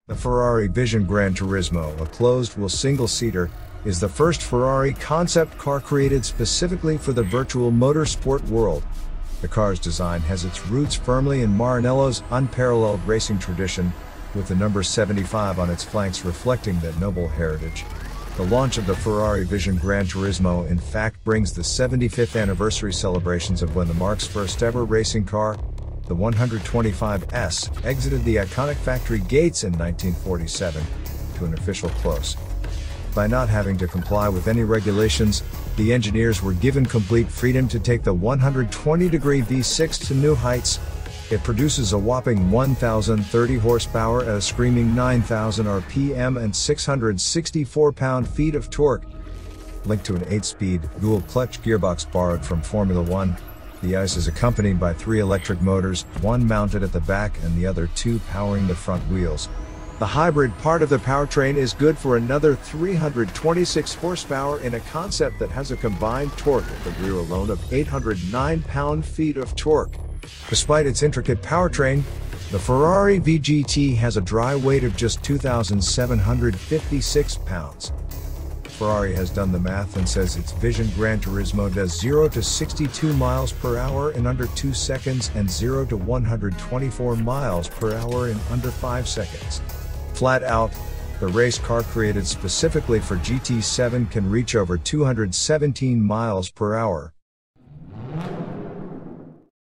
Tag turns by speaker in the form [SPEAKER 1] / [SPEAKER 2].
[SPEAKER 1] The Ferrari Vision Gran Turismo, a closed-wheel single-seater, is the first Ferrari concept car created specifically for the virtual motorsport world. The car's design has its roots firmly in Maranello's unparalleled racing tradition, with the number 75 on its flanks reflecting that noble heritage. The launch of the Ferrari Vision Gran Turismo in fact brings the 75th anniversary celebrations of when the marque's first ever racing car, the 125S, exited the iconic factory gates in 1947, to an official close. By not having to comply with any regulations, the engineers were given complete freedom to take the 120-degree V6 to new heights. It produces a whopping 1,030 horsepower at a screaming 9,000 RPM and 664 pound-feet of torque. Linked to an 8-speed, dual-clutch gearbox borrowed from Formula One, the ICE is accompanied by 3 electric motors, one mounted at the back and the other 2 powering the front wheels. The hybrid part of the powertrain is good for another 326 horsepower in a concept that has a combined torque at the rear alone of 809 pound-feet of torque. Despite its intricate powertrain, the Ferrari VGT has a dry weight of just 2,756 pounds. Ferrari has done the math and says its Vision Gran Turismo does 0 to 62 miles per hour in under 2 seconds and 0 to 124 miles per hour in under 5 seconds. Flat out, the race car created specifically for GT7 can reach over 217 miles per hour.